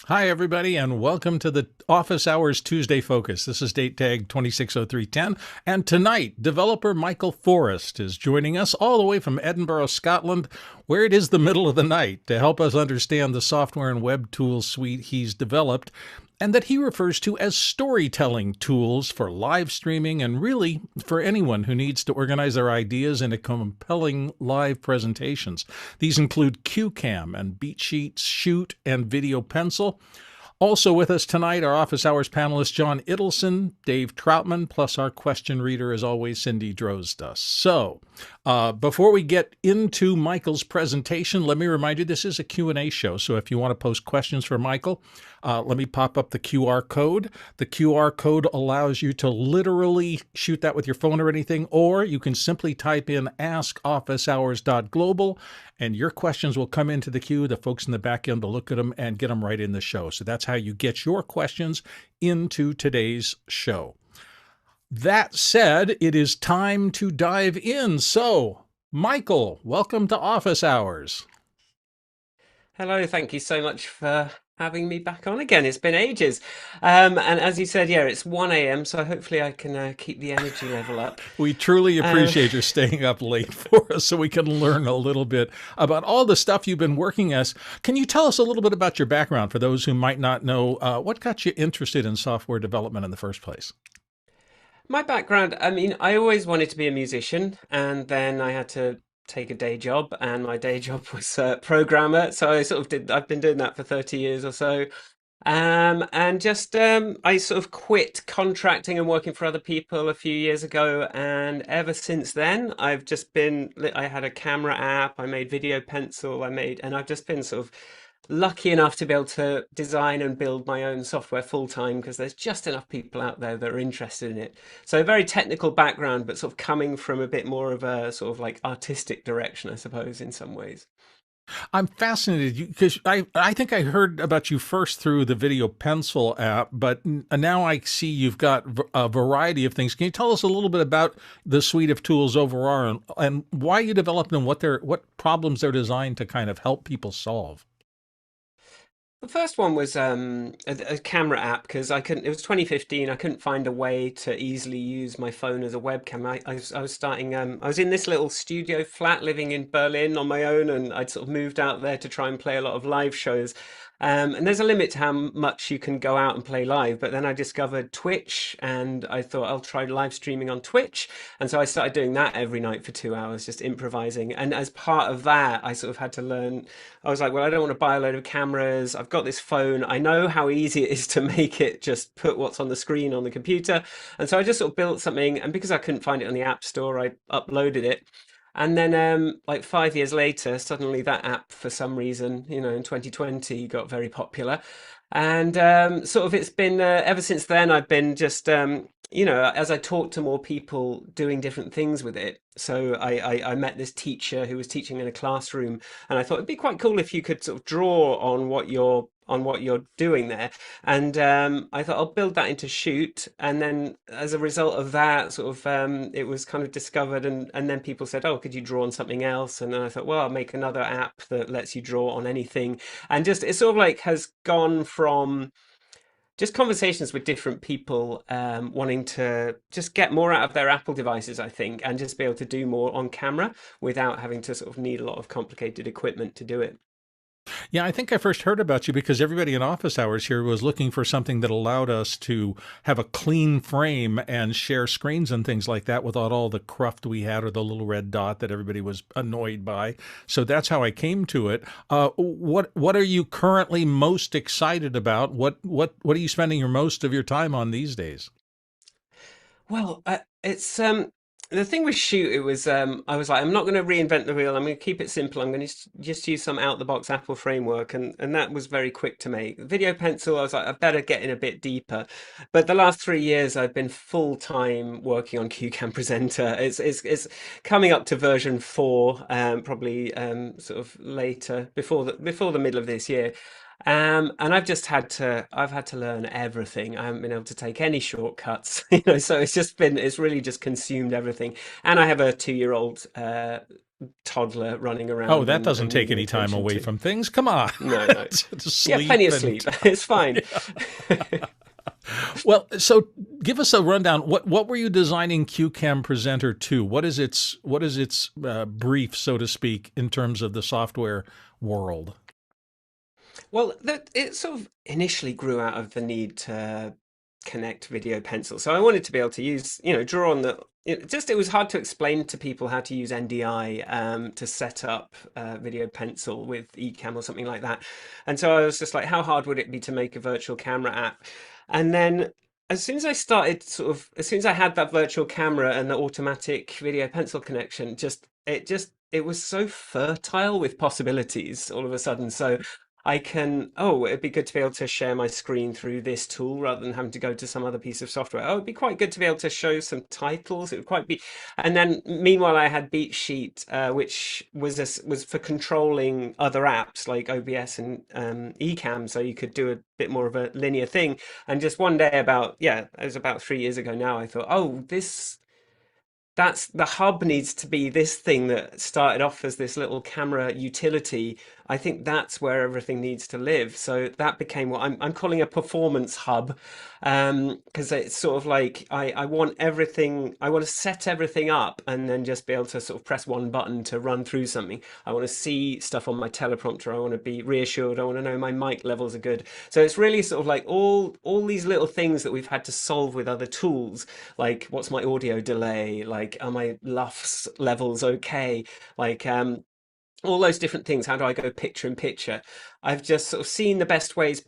Hi, everybody, and welcome to the Office Hours Tuesday Focus. This is date tag 260310, and tonight, developer Michael Forrest is joining us all the way from Edinburgh, Scotland, where it is the middle of the night, to help us understand the software and web tools suite he's developed and that he refers to as storytelling tools for live streaming and really for anyone who needs to organize their ideas into compelling live presentations. These include CueCam and BeatSheets, Shoot, and Video Pencil. Also with us tonight, our Office Hours panelists John Idelson, Dave Troutman, plus our question reader, as always, Cindy Drozda. So, before we get into Michael's presentation, let me remind you this is a Q&A show. So if you want to post questions for Michael, let me pop up the QR code. The QR code allows you to literally shoot that with your phone or anything, or you can simply type in askofficehours.global, and your questions will come into the queue. The folks in the back end will look at them and get them right in the show. So that's how you get your questions into today's show. That said, it is time to dive in. So, Michael, welcome to Office Hours. Hello, thank you so much for having me back on again. It's been ages. And as you said, yeah, it's 1 a.m., so hopefully I can keep the energy level up. We truly Um, appreciate your staying up late for us so we can learn a little bit about all the stuff you've been working as. Can you tell us a little bit about your background for those who might not know what got you interested in software development in the first place? my background, I mean, I always wanted to be a musician, and then I had to take a day job, and my day job was programmer. So I've been doing that for 30 years or so. And just I sort of quit contracting and working for other people a few years ago, and ever since then, I had a camera app, I made Video Pencil, and I've just been sort of lucky enough to be able to design and build my own software full time because there's just enough people out there that are interested in it. So a very technical background, but sort of coming from a bit more of a sort of like artistic direction, I suppose, in some ways. I'm fascinated because I think I heard about you first through the Video Pencil app, but now I see you've got a variety of things. Can you tell us a little bit about the suite of tools overall and why you developed them, what problems they're designed to kind of help people solve? The first one was a camera app because I couldn't. It was 2015. I couldn't find a way to easily use my phone as a webcam. I was starting. I was in this little studio flat living in Berlin on my own, and I'd sort of moved out there to try and play a lot of live shows. And there's a limit to how much you can go out and play live. But then I discovered Twitch, and I thought I'll try live streaming on Twitch. And so I started doing that every night for 2 hours, just improvising. And as part of that, I sort of had to learn. I was like, well, I don't want to buy a load of cameras. I've got this phone. I know how easy it is to make it just put what's on the screen on the computer. And so I just sort of built something. And because I couldn't find it on the App Store, I uploaded it. And then, like 5 years later, suddenly that app, for some reason, in 2020, got very popular. And sort of it's been ever since then, I've been just, as I talked to more people doing different things with it. So I met this teacher who was teaching in a classroom, and I thought it'd be quite cool if you could sort of draw on what you're doing there. And I thought I'll build that into Shoot, and then as a result of that, sort of it was kind of discovered, and then people said, "Oh, could you draw on something else?" And then I thought, "Well, I'll make another app that lets you draw on anything." And just it sort of like has gone from just conversations with different people wanting to just get more out of their Apple devices, I think, and just be able to do more on camera without having to sort of need a lot of complicated equipment to do it. Yeah, I think I first heard about you because everybody in office hours here was looking for something that allowed us to have a clean frame and share screens and things like that without all the cruft we had or the little red dot that everybody was annoyed by. So that's how I came to it. What are you currently most excited about? What are you spending your most of your time on these days? Well, it's the thing with Shoot. It was I was like, I'm not going to reinvent the wheel. I'm going to keep it simple. I'm going to just use some out of the box Apple framework, and that was very quick to make. Video Pencil, I was like, I better get in a bit deeper. But the last 3 years, I've been full time working on CueCam Presenter. It's coming up to version 4, probably sort of later before the middle of this year. And I've had to learn everything. I haven't been able to take any shortcuts, so it's really just consumed everything. And I have a 2-year-old toddler running Oh, around that doesn't and take needing any time attention away to. from things. Come on. No, no. Just Yeah, plenty sleep of and sleep. It's fine. well, so give us a rundown. What were you designing CueCam Presenter to? What is its brief, so to speak, in terms of the software world? Well, it sort of initially grew out of the need to connect video pencil. So I wanted to be able to use, draw on the. It was hard to explain to people how to use NDI to set up video pencil with Ecamm or something like that. And so I was just like, how hard would it be to make a virtual camera app? And then as soon as I started, as soon as I had that virtual camera and the automatic video pencil connection, it was so fertile with possibilities all of a sudden. So it'd be good to be able to share my screen through this tool rather than having to go to some other piece of software. Oh, it'd be quite good to be able to show some titles. It would quite be, and then meanwhile I had BeatSheet, which was for controlling other apps like OBS and Ecamm, so you could do a bit more of a linear thing. And just one day, it was about 3 years ago now, I thought, oh, that's the hub needs to be this thing that started off as this little camera utility. I think that's where everything needs to live. So that became what I'm calling a performance hub, because it's sort of like I want everything. I want to set everything up and then just be able to sort of press one button to run through something. I want to see stuff on my teleprompter. I want to be reassured. I want to know my mic levels are good. So it's really sort of like all these little things that we've had to solve with other tools, like what's my audio delay, like are my LUFS levels okay, like all those different things. How do I go picture in picture? I've just sort of seen the best ways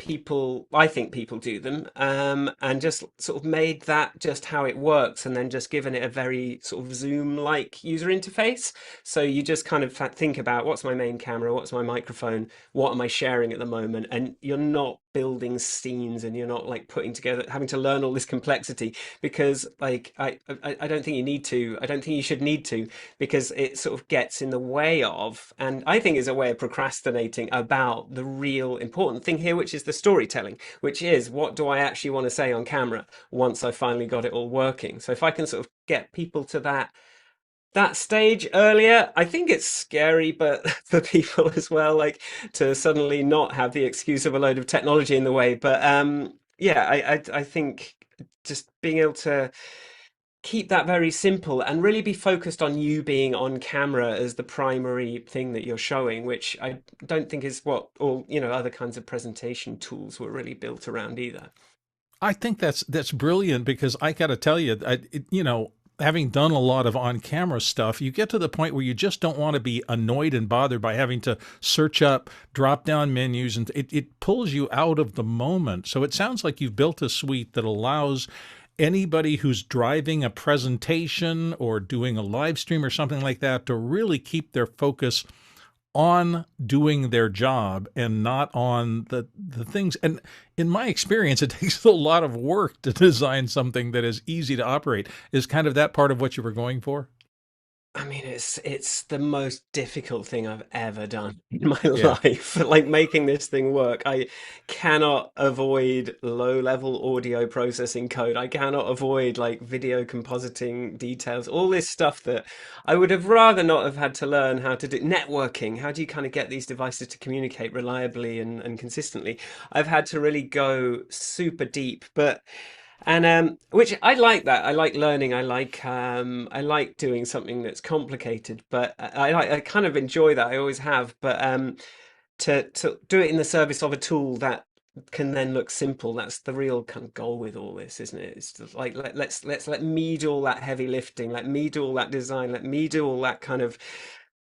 I think people do them, and just sort of made that just how it works, and then just given it a very sort of Zoom-like user interface. So you just kind of think about what's my main camera, what's my microphone, what am I sharing at the moment, and you're not building scenes and you're not like putting together having to learn all this complexity because like I don't think you need to. I don't think you should need to, because it sort of gets in the way of, and I think is a way of procrastinating about the real important thing here, which is the storytelling, which is what do I actually want to say on camera once I finally got it all working. So if I can sort of get people to that stage earlier, I think it's scary, but for people as well, like to suddenly not have the excuse of a load of technology in the way. But yeah, I think just being able to keep that very simple and really be focused on you being on camera as the primary thing that you're showing, which I don't think is what all, other kinds of presentation tools were really built around either. I think that's brilliant because I got to tell you, having done a lot of on-camera stuff, you get to the point where you just don't want to be annoyed and bothered by having to search up drop-down menus, and it pulls you out of the moment. So it sounds like you've built a suite that allows anybody who's driving a presentation or doing a live stream or something like that to really keep their focus on doing their job and not on the things. And in my experience, it takes a lot of work to design something that is easy to operate. Is kind of that part of what you were going for? I mean, it's the most difficult thing I've ever done in my Yeah. life. Like making this thing work. I cannot avoid low-level audio processing code. I cannot avoid like video compositing details, all this stuff that I would have rather not have had to learn how to do. Networking, how do you kind of get these devices to communicate reliably and consistently? I've had to really go super deep, but and which I like that. I like learning. I like doing something that's complicated, but I kind of enjoy that. I always have. But to do it in the service of a tool that can then look simple, that's the real kind of goal with all this, isn't it? It's just like let's let me do all that heavy lifting, let me do all that design, let me do all that kind of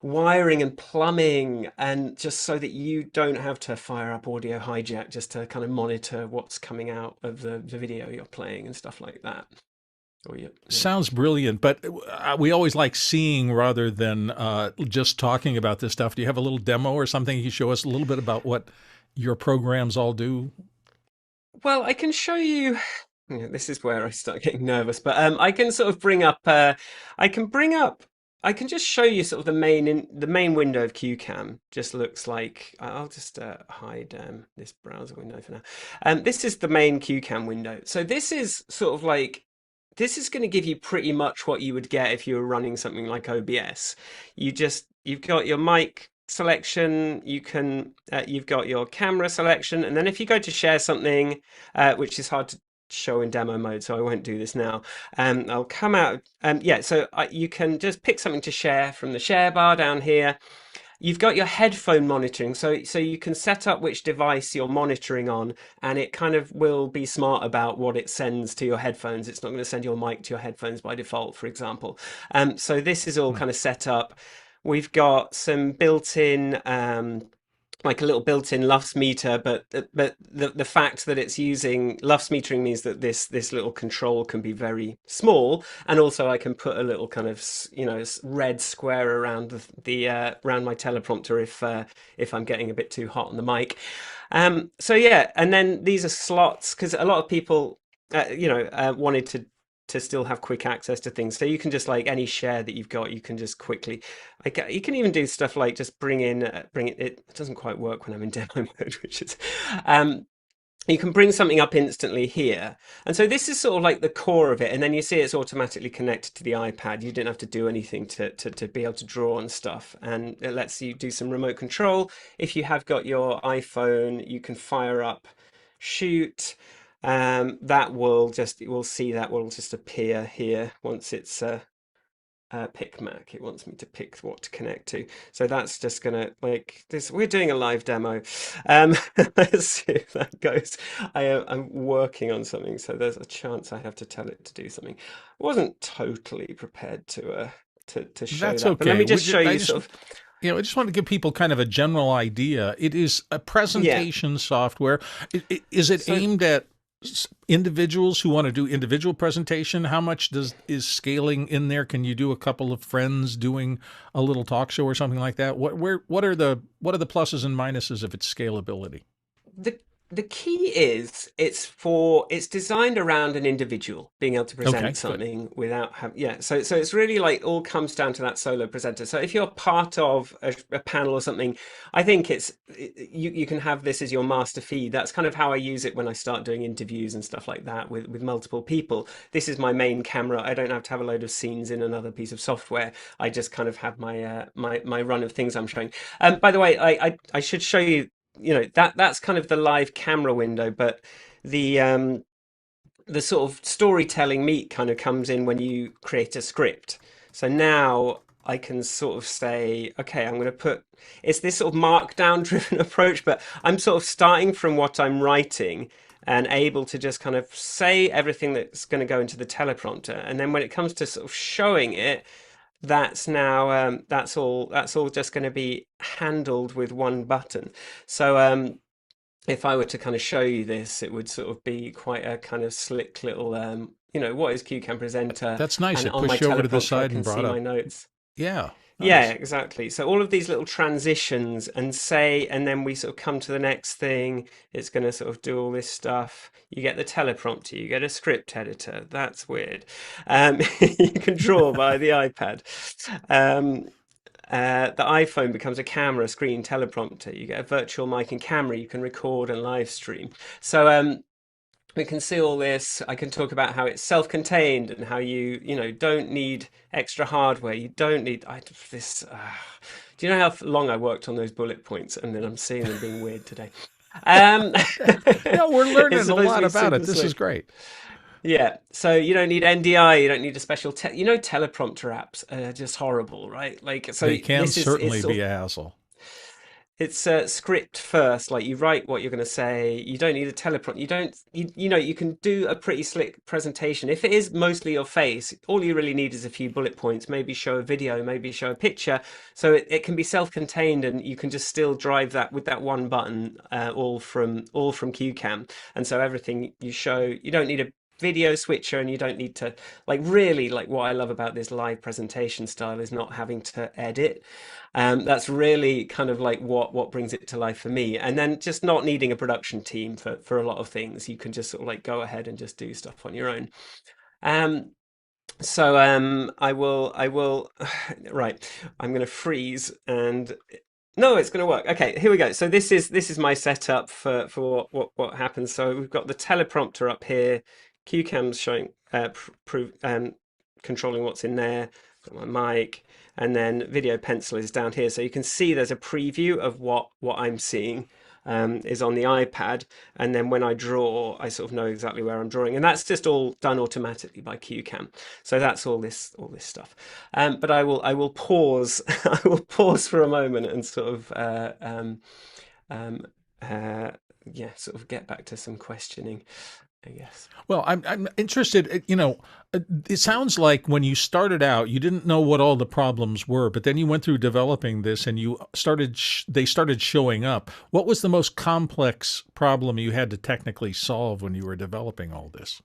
wiring and plumbing, and just so that you don't have to fire up audio hijack just to kind of monitor what's coming out of the video you're playing and stuff like that. Or yeah. Sounds brilliant, but we always like seeing rather than just talking about this stuff. Do you have a little demo or something you can show us a little bit about what your programs all do? Well, I can show you. Yeah, this is where I start getting nervous, but I can sort of bring up. I can bring up. I can just show you sort of the main window of CueCam. Just looks like I'll just hide this browser window for now. This is the main CueCam window. So this is sort of like this is going to give you pretty much what you would get if you were running something like OBS. You've got your mic selection, you've got your camera selection, and then if you go to share something, which is hard to show in demo mode, so I won't do this now. I'll come out. Yeah, so you can just pick something to share from the share bar down here. You've got your headphone monitoring, so you can set up which device you're monitoring on, and it kind of will be smart about what it sends to your headphones. It's not going to send your mic to your headphones by default, for example. So this is all kind of set up. We've got some built-in like a little built-in LUFS meter, but the fact that it's using LUFS metering means that this little control can be very small, and also I can put a little kind of red square around the around my teleprompter if I'm getting a bit too hot on the mic. So yeah, and then these are slots because a lot of people wanted to still have quick access to things. So you can just like any share that you've got, you can just quickly, you can even do stuff like just bring it. It doesn't quite work when I'm in demo mode, which is, you can bring something up instantly here. And so this is sort of like the core of it. And then you see it's automatically connected to the iPad. You didn't have to do anything to be able to draw on stuff. And it lets you do some remote control. If you have got your iPhone, you can fire up Shoot. That will just, we'll see that will just appear here once it's pick Mac. It wants me to pick what to connect to. So that's just gonna like this. We're doing a live demo. Let's see if that goes. I'm working on something, so there's a chance I have to tell it to do something. I wasn't totally prepared to show That's that, but let okay. me just show you sort of. I just want to give people kind of a general idea. It is a Yeah. presentation software. Is it So aimed at individuals who want to do individual presentation? How much is scaling in there? Can you do a couple of friends doing a little talk show or something like that? What are the pluses and minuses of its scalability? the the key is it's designed around an individual being able to Okay, present good. something without having, yeah, so it's really like all comes down to that solo presenter. So if you're part of a panel or something, I think you can have this as your master feed. That's kind of how I use it when I start doing interviews and stuff like that with multiple people. This is my main camera. I don't have to have a load of scenes in another piece of software. I just kind of have my run of things I'm showing. By the way, I should show you, that's kind of the live camera window, but the the sort of storytelling meat kind of comes in when you create a script. So now I can sort of say, okay, I'm going to put, it's this sort of markdown driven approach, but I'm sort of starting from what I'm writing and able to just kind of say everything that's going to go into the teleprompter. And then when it comes to sort of showing it, that's now that's all just going to be handled with one button. So if I were to kind of show you this, it would sort of be quite a kind of slick little what is CueCam Presenter, That's nice. and It on my pushed you over to the teleprompter I side and can brought see my up. notes. Yeah, Yeah, nice. exactly. So all of these little transitions and then we sort of come to the next thing. It's going to sort of do all this stuff. You get the teleprompter, you get a script editor. That's weird. You can draw by the iPad. Um, the iPhone becomes a camera, screen, teleprompter. You get a virtual mic and camera. You can record and live stream. So we can see all this. I can talk about how it's self-contained and how you don't need extra hardware. You don't need this. Do you know how long I worked on those bullet points, and then I'm seeing them being weird today? Um, No, we're it's learning a supposed to lot be about it. super This is slick. great. Yeah, so you don't need NDI, you don't need a special teleprompter apps are just horrible, right? Like, so They can this is it's certainly sort be of a hassle. it's script first. Like you write what you're going to say. You don't need a teleprompter. You don't you can do a pretty slick presentation. If it is mostly your face, all you really need is a few bullet points, maybe show a video, maybe show a picture. So it can be self-contained and you can just still drive that with that one button, all from CueCam. And so everything you show, you don't need a video switcher, and you don't need to, like, really, like, what I love about this live presentation style is not having to edit. That's really kind of like what brings it to life for me. And then just not needing a production team for a lot of things. You can just sort of like go ahead and just do stuff on your own. Um, I will right. I'm going to freeze and no, it's going to work. Okay, here we go. So this is my setup for what happens. So we've got the teleprompter up here. CueCam's showing. controlling what's in there. Got my mic, and then Video Pencil is down here, so you can see there's a preview of what I'm seeing. Is on the iPad, and then when I draw, I sort of know exactly where I'm drawing, and that's just all done automatically by CueCam. So that's all this stuff. But I will pause. I will pause for a moment and sort of um, uh, yeah, sort of get back to some questioning, I guess. Well, I'm interested. It sounds like when you started out, you didn't know what all the problems were, but then you went through developing this, and they started showing up. What was the most complex problem you had to technically solve when you were developing all this?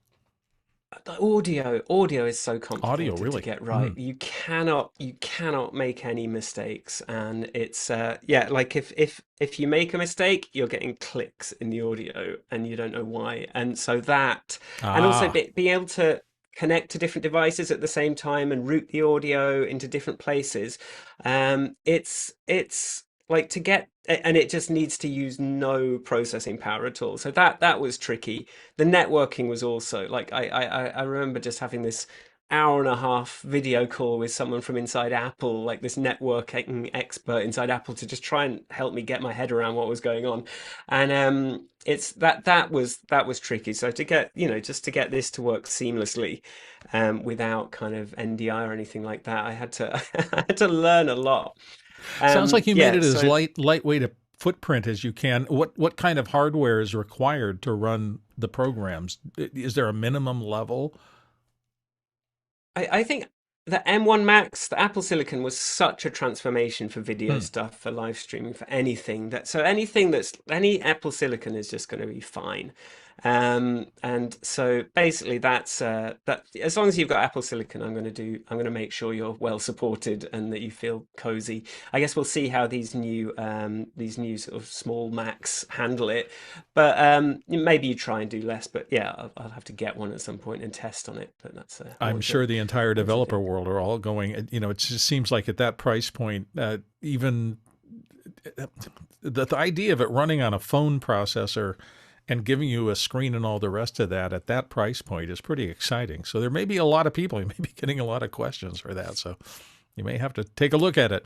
The audio is so Audio, complicated to really? get right. Hmm. You cannot make any mistakes, and it's yeah, like if you make a mistake, you're getting clicks in the audio and you don't know why. And so that, and also Ah, being able to connect to different devices at the same time and route the audio into different places. It's like to get, and it just needs to use no processing power at all. So that was tricky. The networking was also like I remember just having this hour and a half video call with someone from inside Apple, like this networking expert inside Apple, to just try and help me get my head around what was going on. And it's that was tricky. So to get, just to get this to work seamlessly, without kind of NDI or anything like that, I had to I had to learn a lot. sounds like you made Yeah, it as so lightweight a footprint as you can. What kind of hardware is required to run the programs? Is there a minimum level? I think the M1 Max, the Apple Silicon, was such a transformation for video Hmm. stuff, for live streaming, for anything that. So anything that's any Apple Silicon is just going to be fine. And so basically, that's that. As long as you've got Apple Silicon, I'm going to make sure you're well supported and that you feel cozy. I guess we'll see how these new sort of small Macs handle it, but maybe you try and do less. But yeah, I'll have to get one at some point and test on it. But that's I'm sure the entire always a developer thing. world are all going. It just seems like at that price point, even the idea of it running on a phone processor and giving you a screen and all the rest of that at that price point is pretty exciting. So there may be a lot of people, you may be getting a lot of questions for that. So you may have to take a look at it.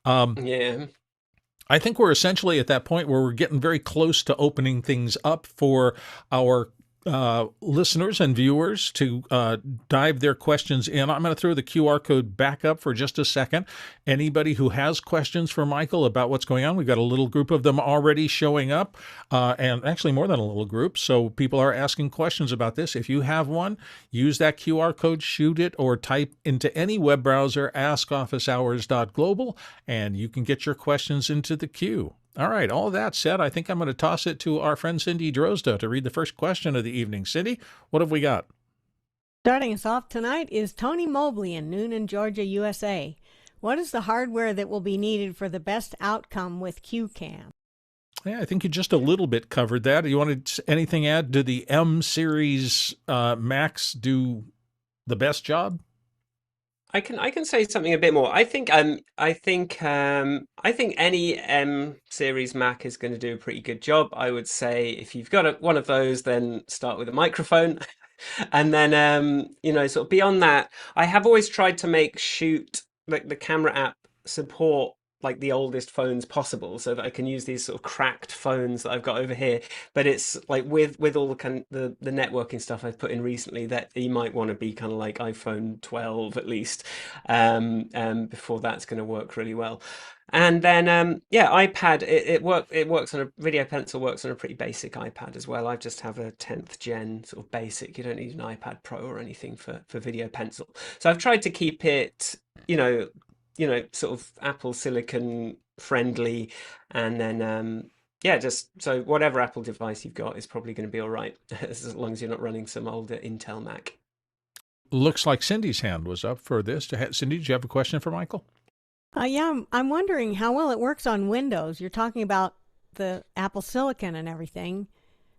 Um, Yeah. I think we're essentially at that point where we're getting very close to opening things up for our listeners and viewers to dive their questions in. I'm going to throw the QR code back up for just a second. Anybody who has questions for Michael about what's going on, we've got a little group of them already showing up, and actually more than a little group. So people are asking questions about this. If you have one, use that QR code, shoot it, or type into any web browser, askofficehours.global, and you can get your questions into the queue. All right, all that said, I think I'm going to toss it to our friend Cindy Drozda to read the first question of the evening. Cindy, what have we got? Starting us off tonight is Tony Mobley in Noonan, Georgia, USA. What is the hardware that will be needed for the best outcome with CueCam? Yeah, I think you just a little bit covered that. You wanted anything add? Do the M series Macs do the best job? I can say something a bit more. I think any M series Mac is going to do a pretty good job. I would say if you've got one of those, then start with a microphone. And then sort of beyond that, I have always tried to make Shoot, like the camera app, support like the oldest phones possible, so that I can use these sort of cracked phones that I've got over here. But it's like with all the the networking stuff I've put in recently, that you might want to be kind of like iPhone 12 at least, before that's going to work really well. And then yeah, iPad, it works on a Video Pencil, works on a pretty basic iPad as well. I just have a 10th gen sort of basic. You don't need an iPad Pro or anything for Video Pencil. So I've tried to keep it, you know, sort of Apple Silicon friendly, and then yeah, just so whatever Apple device you've got is probably going to be all right, as long as you're not running some older Intel Mac. Looks like Cindy's hand was up for this. Cindy, did you have a question for Michael? Yeah, I'm wondering how well it works on Windows. You're talking about the Apple Silicon and everything.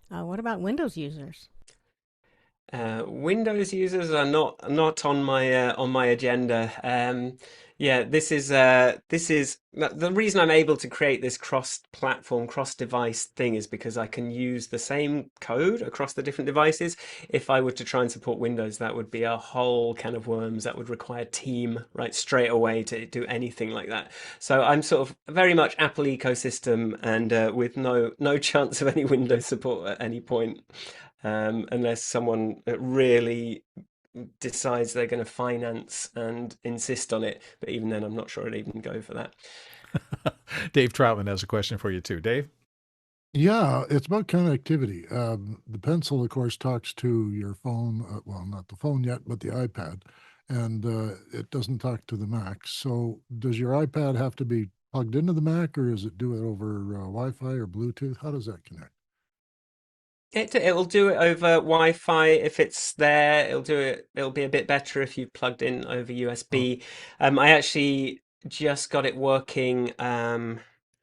What about Windows users? Windows users are not on my agenda. Yeah, this is the reason I'm able to create this cross-platform, cross-device thing is because I can use the same code across the different devices. If I were to try and support Windows, that would be a whole can of worms. That would require team right straight away to do anything like that. So I'm sort of very much Apple ecosystem and with no chance of any Windows support at any point. Unless someone really decides they're going to finance and insist on it. But even then, I'm not sure I'd even go for that. Dave Troutman has a question for you too. Dave? Yeah, it's about connectivity. The pencil, of course, talks to your phone. Well, not the phone yet, but the iPad, and it doesn't talk to the Mac. So, does your iPad have to be plugged into the Mac, or does it do it over Wi-Fi or Bluetooth? How does that connect? It'll do it over Wi-Fi if it's there. It'll do it. It'll be a bit better if you plugged in over Oh, USB. I actually just got it working.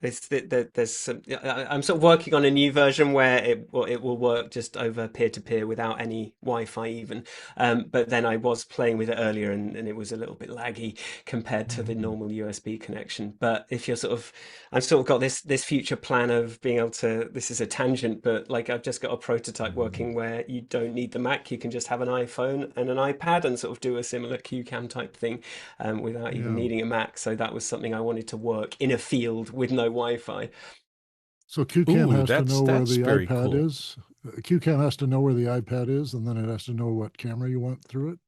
There's some, I'm sort of working on a new version where it will work just over peer-to-peer without any Wi-Fi even. But then I was playing with it earlier and it was a little bit laggy compared to the mhm. normal USB connection. But if you're sort of I've sort of got this future plan of being able to. This is a tangent, but like I've just got a prototype working where you don't need the Mac. You can just have an iPhone and an iPad and sort of do a similar QCam type thing without even Yeah. needing a Mac. So that was something I wanted to work in a field with no Wi-Fi. So QCam Ooh, has to know where that's the very iPad cool. is. QCam has to know where the iPad is, and then it has to know what camera you want through it.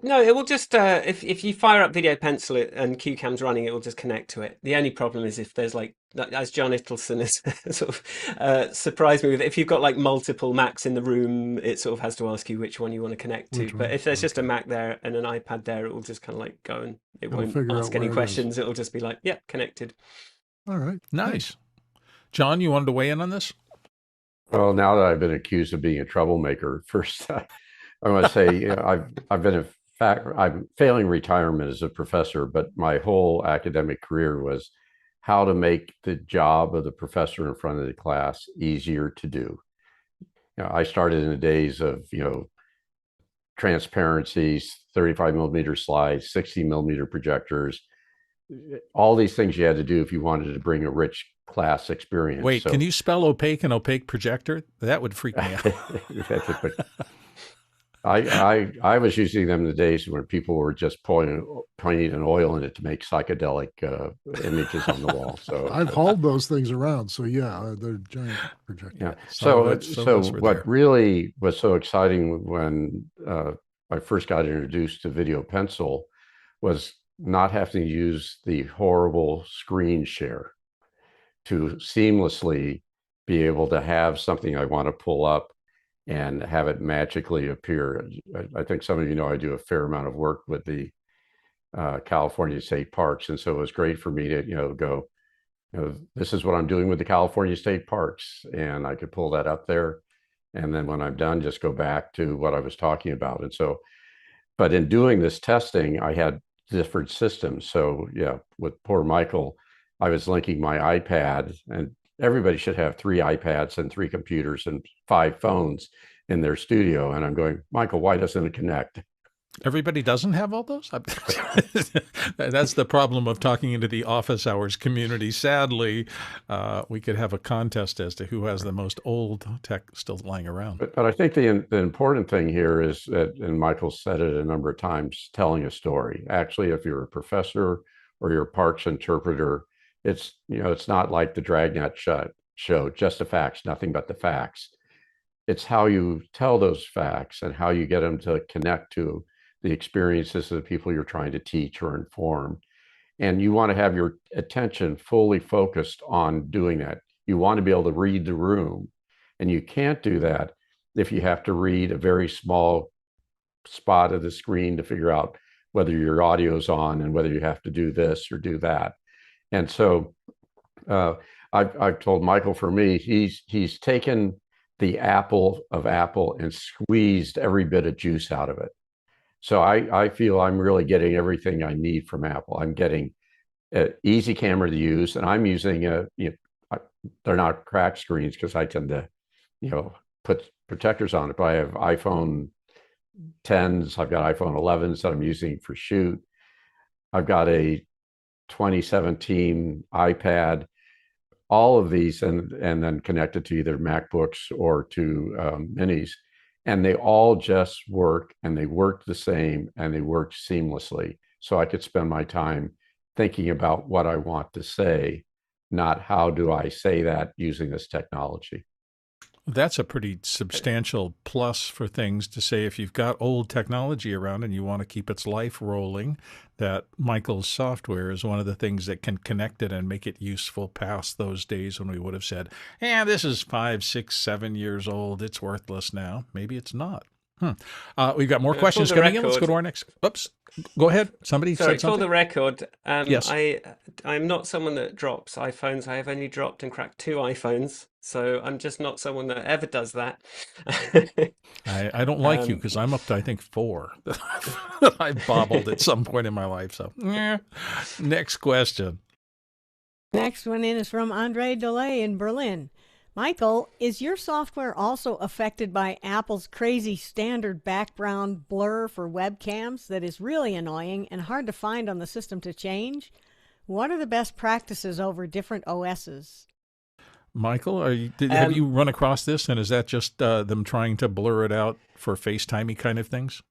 No, it will just if you fire up Video Pencil and QCam's running, it will just connect to it. The only problem is if there's like, as John Ittleson has sort of surprised me with, if you've got like multiple Macs in the room, it sort of has to ask you which one you want to connect to. Which But one? if there's just a Okay. Mac there and an iPad there, it will just kind of like go and it It'll won't figure out ask any where it is. questions. It'll just be like, yeah, connected. All right. Thanks. Nice. John, you wanted to weigh in on this? Well, now that I've been accused of being a troublemaker, first I want to say, I've been in fact I'm failing retirement as a professor, but my whole academic career was how to make the job of the professor in front of the class easier to do. I started in the days of transparencies, 35 millimeter slides, 60 millimeter projectors, all these things you had to do if you wanted to bring a rich class experience. Wait, can So you spell opaque and opaque projector? That would freak me out. that's it. But I was using them in the days when people were just pointing an oil in it to make psychedelic images on the wall. So I've hauled those things around, so yeah, they're giant projectors. yeah. Some of us were What there. really was so exciting when I first got introduced to Video Pencil was not having to use the horrible screen share to seamlessly be able to have something I want to pull up and have it magically appear. I think some of you know I do a fair amount of work with the California State Parks, and so it was great for me to go, this is what I'm doing with the California State Parks, and I could pull that up there, and then when I'm done, just go back to what I was talking about. And so, but in doing this testing, I had different systems. So yeah, with poor Michael, I was linking my iPad, and everybody should have 3 iPads and 3 computers and 5 phones in their studio. And I'm going, Michael, why doesn't it connect? Everybody doesn't have all those? That's the problem of talking into the office hours community. Sadly, we could have a contest as to who has the most old tech still lying around. But I think the important thing here is that, and Michael said it a number of times, telling a story. Actually, if you're a professor or you're a parks interpreter, it's not like the Dragnet show, just the facts, nothing but the facts. It's how you tell those facts and how you get them to connect to the experiences of the people you're trying to teach or inform. And you want to have your attention fully focused on doing that. You want to be able to read the room, and you can't do that if you have to read a very small spot of the screen to figure out whether your audio's on and whether you have to do this or do that. And so uh, I've told Michael, for me, he's taken the apple of Apple and squeezed every bit of juice out of it. So I feel I'm really getting everything I need from Apple. I'm getting an easy camera to use, and I'm using they're not cracked screens because I tend to, put protectors on it. But I have iPhone 10s, I've got iPhone 11s that I'm using for shoot. I've got a 2017 iPad, all of these, and then connected to either MacBooks or to minis, and they all just work, and they work the same, and they work seamlessly. So I could spend my time thinking about what I want to say, not how do I say that using this technology. That's a pretty substantial plus for things to say if you've got old technology around and you want to keep its life rolling, that Michael's software is one of the things that can connect it and make it useful past those days when we would have said, yeah, this is 5, 6, 7 years old. It's worthless now. Maybe it's not. We've got more questions coming in. Let's go to our next. Oops. Go ahead. Somebody said something. For the record, Yes. I'm not someone that drops iPhones. I have only dropped and cracked 2 iPhones, so I'm just not someone that ever does that. I don't like you because I'm up to, I think, 4 that I've bobbled at some point in my life. So, next question. Next one in is from Andre Delay in Berlin. Michael, is your software also affected by Apple's crazy standard background blur for webcams that is really annoying and hard to find on the system to change? What are the best practices over different OSs? Michael, have you run across this, and is that just them trying to blur it out for FaceTimey kind of things?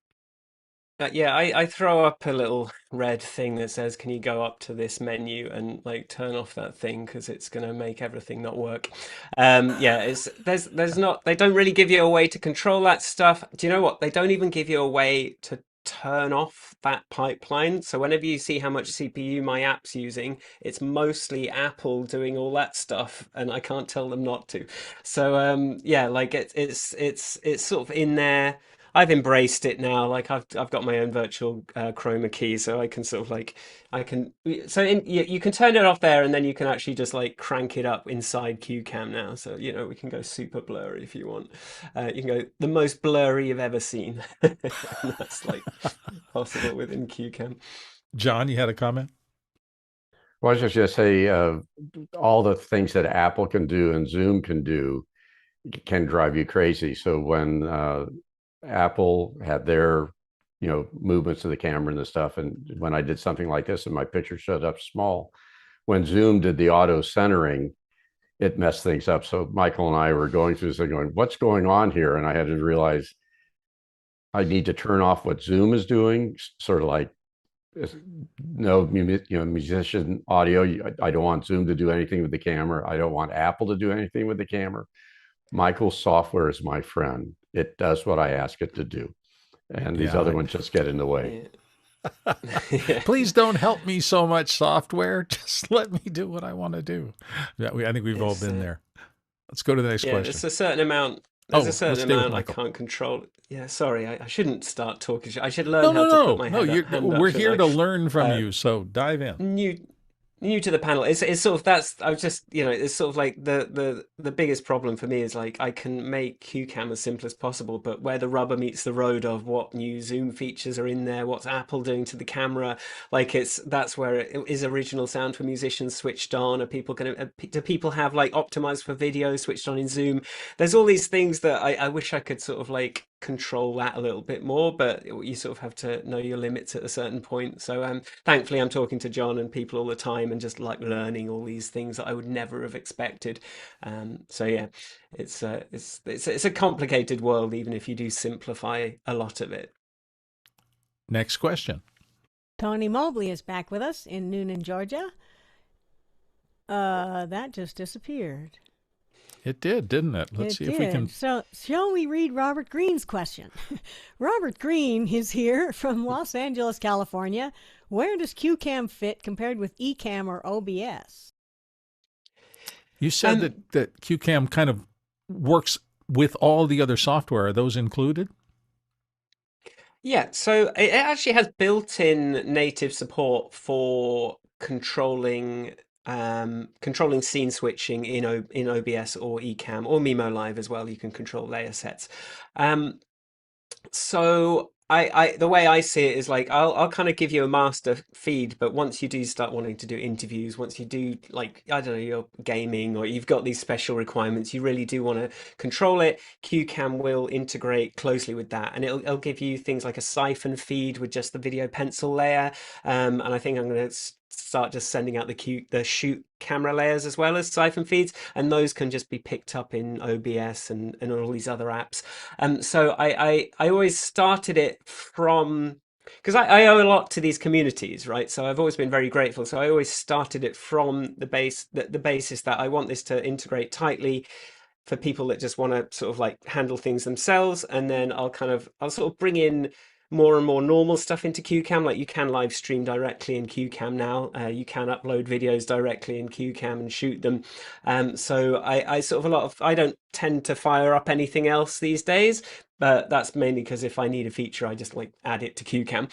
Yeah, I throw up a little red thing that says, can you go up to this menu and like turn off that thing because it's going to make everything not work. Yeah, there's not, they don't really give you a way to control that stuff. Do you know what? They don't even give you a way to turn off that pipeline. So whenever you see how much CPU my app's using, it's mostly Apple doing all that stuff, and I can't tell them not to. So yeah, like it's sort of in there. I've embraced it now. Like I've got my own virtual chroma key, so I can sort of like you can turn it off there, and then you can actually just like crank it up inside CueCam now. So you know we can go super blurry if you want. You can go the most blurry you've ever seen. And that's like possible within CueCam. John, you had a comment? Well, I was just going to say all the things that Apple can do and Zoom can do can drive you crazy. So when Apple had their, movements of the camera and the stuff, and when I did something like this and my picture showed up small, when Zoom did the auto centering, it messed things up. So Michael and I were going through this and going, what's going on here? And I had to realize I need to turn off what Zoom is doing, sort of like musician audio. I don't want Zoom to do anything with the camera. I don't want Apple to do anything with the camera. Michael's software is my friend. It does what I ask it to do. And these other ones just get in the way. Yeah. Please don't help me so much, software. Just let me do what I want to do. Yeah, I think we've all been there. Let's go to the next question. There's a certain amount. There's a certain amount I can't control. Yeah, sorry, I shouldn't start talking. I should learn how to put my hand up. We're here to learn from you, so dive in. New to the panel. It's sort of I was just it's sort of like the biggest problem for me is like I can make CueCam as simple as possible, but where the rubber meets the road of what new Zoom features are in there, what's Apple doing to the camera, like that's where is original sound for musicians switched on? Are people going to do people have like optimized for video switched on in Zoom? There's all these things that I wish I could sort of like control that a little bit more, but you sort of have to know your limits at a certain point. So thankfully I'm talking to John and people all the time and just like learning all these things that I would never have expected. So yeah, it's a complicated world, even if you do simplify a lot of it. Next question. Tony Mobley is back with us in Noonan, Georgia. That just disappeared. It did, didn't it? Let's see if we can. So, shall we read Robert Green's question? Robert Green is here from Los Angeles, California. Where does CueCam fit compared with Ecamm or OBS? You said that CueCam kind of works with all the other software. Are those included? Yeah, so it actually has built-in native support for controlling scene switching in OBS or Ecamm or Mimo Live as well. You can control layer sets. So the way I see it is like I'll kind of give you a master feed, but once you do start wanting to do interviews, once you do like I don't know, you're gaming or you've got these special requirements, you really do want to control it. CueCam will integrate closely with that, and it'll give you things like a siphon feed with just the video pencil layer. And I think I'm going to start just sending out the shoot camera layers as well as siphon feeds, and those can just be picked up in OBS and all these other apps. So I always started it from, because I owe a lot to these communities, right? So I've always been very grateful. So I always started it from the basis that I want this to integrate tightly for people that just want to sort of like handle things themselves. And then I'll sort of bring in more and more normal stuff into CueCam. Like you can live stream directly in CueCam now. You can upload videos directly in CueCam and shoot them. So I sort of I don't tend to fire up anything else these days, but that's mainly because if I need a feature, I just like add it to CueCam.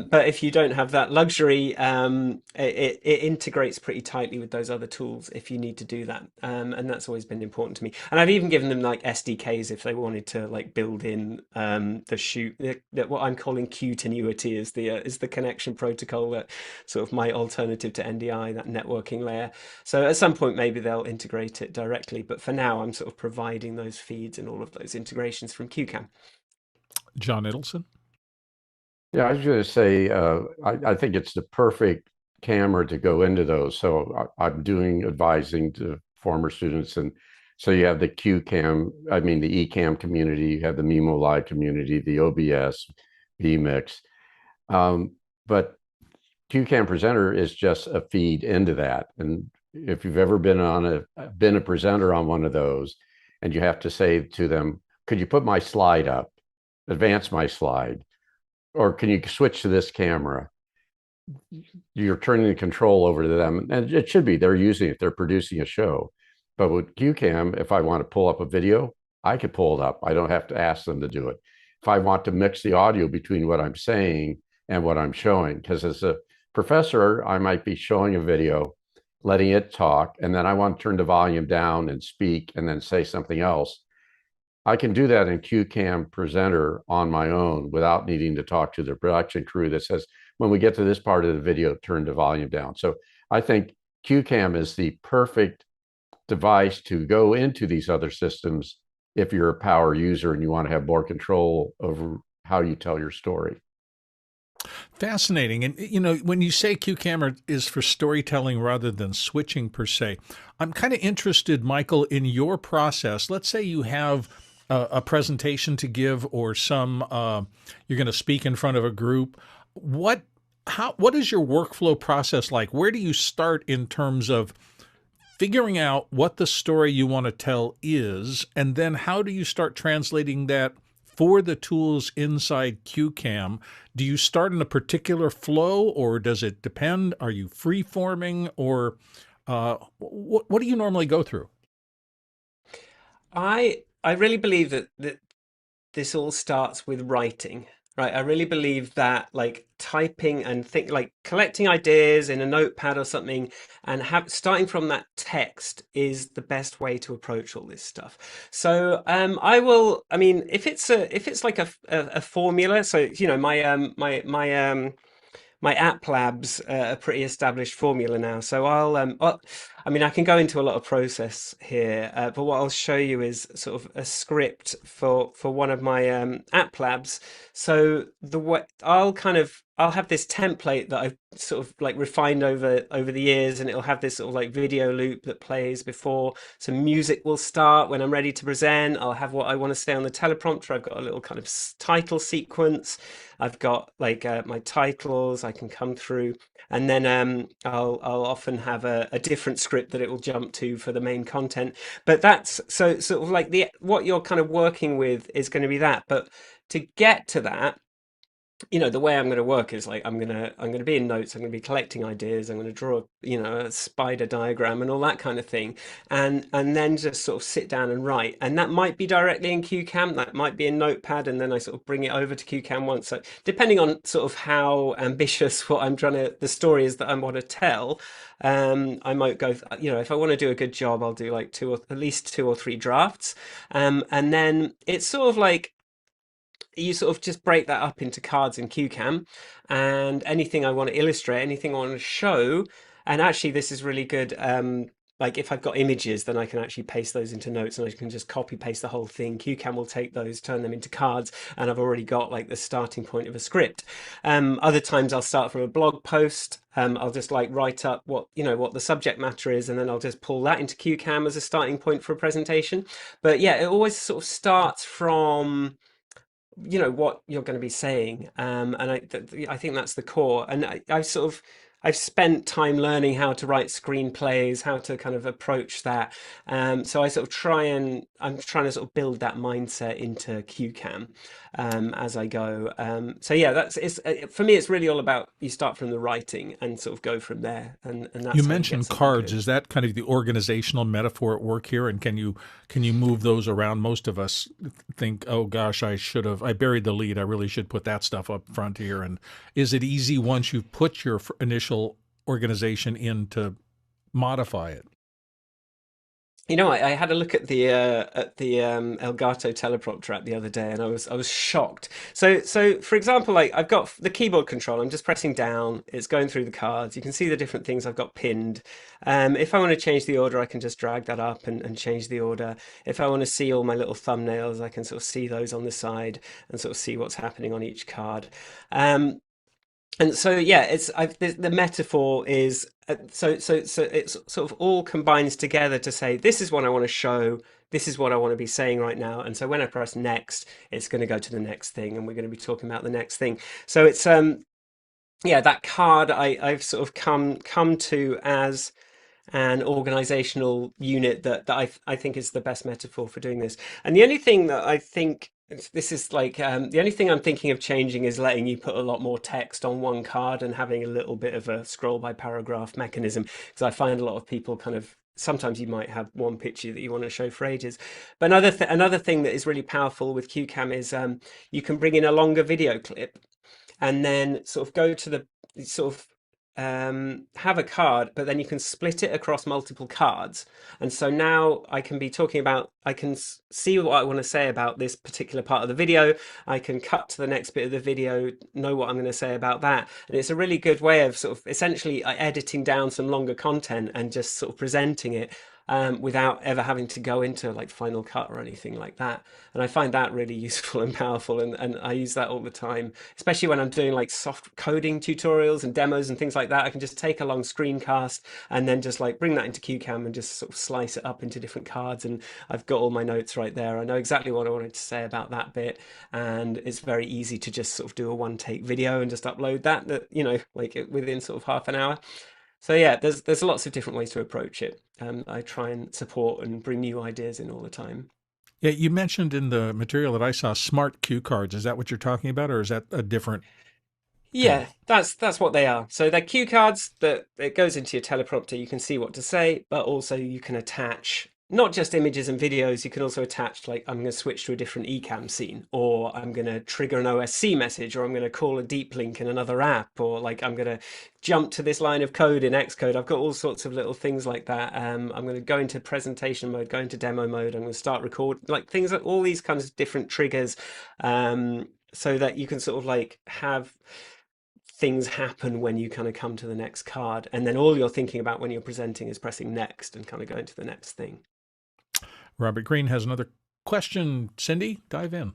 But if you don't have that luxury, it integrates pretty tightly with those other tools if you need to do that. And that's always been important to me. And I've even given them like SDKs if they wanted to like build in what I'm calling Qtenuity is the connection protocol, that sort of my alternative to NDI, that networking layer. So at some point maybe they'll integrate it directly, but for now I'm sort of providing those feeds and all of those integrations from CueCam. John Idelson? Yeah, I was going to say, I think it's the perfect camera to go into those. So I'm doing advising to former students. And so you have the CueCam, I mean, the Ecamm community, you have the Mimo Live community, the OBS, vMix. But CueCam Presenter is just a feed into that. And if you've ever been a presenter on one of those, and you have to say to them, could you put my slide up, advance my slide, or can you switch to this camera? You're turning the control over to them, and it should be they're using it, they're producing a show. But with CueCam, if I want to pull up a video, I could pull it up. I don't have to ask them to do it. If I want to mix the audio between what I'm saying and what I'm showing, because as a professor, I might be showing a video, letting it talk, and then I want to turn the volume down and speak and then say something else. I can do that in CueCam Presenter on my own without needing to talk to the production crew that says, when we get to this part of the video, turn the volume down. So I think CueCam is the perfect device to go into these other systems if you're a power user and you want to have more control over how you tell your story. Fascinating. And, you know, when you say CueCam is for storytelling rather than switching per se, I'm kind of interested, Michael, in your process. Let's say you have a presentation to give, or you're going to speak in front of a group. What is your workflow process like? Where do you start in terms of figuring out what the story you want to tell is, and then how do you start translating that for the tools inside CueCam? Do you start in a particular flow, or does it depend? Are you free-forming, or what do you normally go through? I really believe that this all starts with writing, right? I really believe that like typing and like collecting ideas in a notepad or something and starting from that text is the best way to approach all this stuff. So I mean, if it's like a formula, so you know, my app labs a pretty established formula now. So I mean, I can go into a lot of process here, but what I'll show you is sort of a script for one of my app labs. So I'll have this template that I've sort of like refined over the years, and it'll have this sort of like video loop that plays before some music will start. When I'm ready to present, I'll have what I want to say on the teleprompter. I've got a little kind of title sequence. I've got like my titles I can come through, and then I'll often have a different script that it will jump to for the main content. But that's so sort of like what you're kind of working with is going to be that. But to get to that, you know, the way I'm going to work is like I'm going to be in notes. I'm going to be collecting ideas. I'm going to draw, you know, a spider diagram and all that kind of thing, and then just sort of sit down and write. And that might be directly in CueCam, that might be in Notepad, and then I sort of bring it over to CueCam once. So depending on sort of how ambitious the story is that I want to tell, I might go, you know, if I want to do a good job, I'll do like at least two or three drafts, and then it's sort of like, you sort of just break that up into cards in CueCam, and anything I want to illustrate, anything I want to show. And actually, this is really good. Like if I've got images, then I can actually paste those into notes, and I can just copy paste the whole thing. CueCam will take those, turn them into cards, and I've already got like the starting point of a script. Other times I'll start from a blog post. I'll just like write up what the subject matter is, and then I'll just pull that into CueCam as a starting point for a presentation. But yeah, it always sort of starts from what you're going to be saying, and I think that's the core. And I've spent time learning how to write screenplays, how to kind of approach that. So I'm trying to sort of build that mindset into CueCam as I go. So yeah, for me, it's really all about you start from the writing and sort of go from there. And that's You how mentioned get something cards. good. Is that kind of the organizational metaphor at work here? And can you move those around? Most of us think, oh gosh, I buried the lead. I really should put that stuff up front here. And is it easy once you've put your initial organization in to modify it? I had a look at the Elgato teleprompter app the other day, and I was shocked. So for example, like I've got the keyboard control. I'm just pressing down. It's going through the cards. You can see the different things I've got pinned. If I want to change the order, I can just drag that up and change the order. If I want to see all my little thumbnails, I can sort of see those on the side and sort of see what's happening on each card. And so yeah, the metaphor is so it's sort of all combines together to say this is what I want to show, this is what I want to be saying right now. And so when I press next, it's going to go to the next thing, and we're going to be talking about the next thing. So it's yeah, that card I've sort of come to as an organizational unit that I think is the best metaphor for doing this. And the only thing that I think this is like the only thing I'm thinking of changing is letting you put a lot more text on one card and having a little bit of a scroll by paragraph mechanism, because I find a lot of people kind of sometimes you might have one picture that you want to show for ages. But another thing that is really powerful with CueCam is you can bring in a longer video clip and then sort of go to the sort of have a card, but then you can split it across multiple cards. And so now I can be talking about, I can see what I want to say about this particular part of the video. I can cut to the next bit of the video, know what I'm going to say about that. And it's a really good way of sort of essentially editing down some longer content and just sort of presenting it without ever having to go into like Final Cut or anything like that. And I find that really useful and powerful, and I use that all the time, especially when I'm doing like soft coding tutorials and demos and things like that. I can just take a long screencast and then just like bring that into CueCam and just sort of slice it up into different cards, and I've got all my notes right there. I know exactly what I wanted to say about that bit, and it's very easy to just sort of do a one-take video and just upload that like within sort of half an hour. So yeah, there's lots of different ways to approach it. I try and support and bring new ideas in all the time. Yeah, you mentioned in the material that I saw smart cue cards. Is that what you're talking about, or is that a different Yeah, that's what they are. So they're cue cards that it goes into your teleprompter. You can see what to say, but also you can attach not just images and videos. You can also attach like I'm going to switch to a different Ecamm scene, or I'm going to trigger an OSC message, or I'm going to call a deep link in another app, or like I'm going to jump to this line of code in Xcode. I've got all sorts of little things like that. I'm going to go into presentation mode, go into demo mode. I'm going to start record like things like all these kinds of different triggers, so that you can sort of like have things happen when you kind of come to the next card, and then all you're thinking about when you're presenting is pressing next and kind of going to the next thing. Robert Green has another question. Cindy, dive in.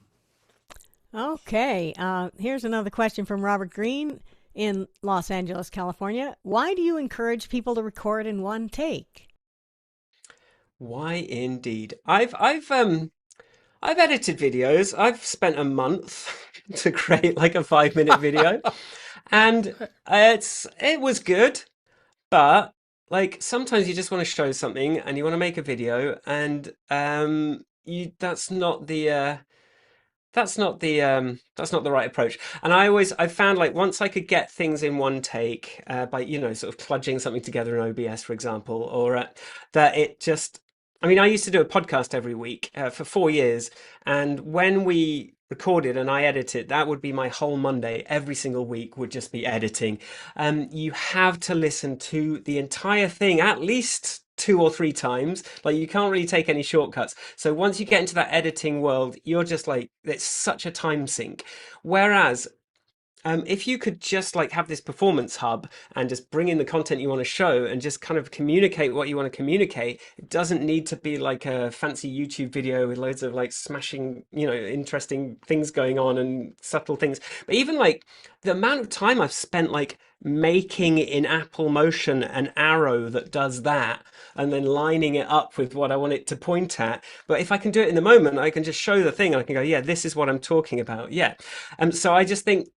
Okay, here's another question from Robert Green in Los Angeles, California. Why do you encourage people to record in one take? Why indeed? I've edited videos. I've spent a month to create like a 5-minute video, and it was good, but like sometimes you just want to show something and you want to make a video, and that's not the right approach. And I found like once I could get things in one take by sort of kludging something together in OBS, for example, or that it just. I mean, I used to do a podcast every week for 4 years, and when we recorded and I edited, that would be my whole Monday. Every single week would just be editing. You have to listen to the entire thing at least 2 or 3 times. Like you can't really take any shortcuts. So once you get into that editing world, you're just like, it's such a time sink. Whereas if you could just like have this performance hub and just bring in the content you want to show and just kind of communicate what you want to communicate, it doesn't need to be like a fancy YouTube video with loads of like smashing, interesting things going on and subtle things. But even like the amount of time I've spent like making in Apple Motion an arrow that does that and then lining it up with what I want it to point at. But if I can do it in the moment, I can just show the thing and I can go, yeah, this is what I'm talking about. Yeah. So I just think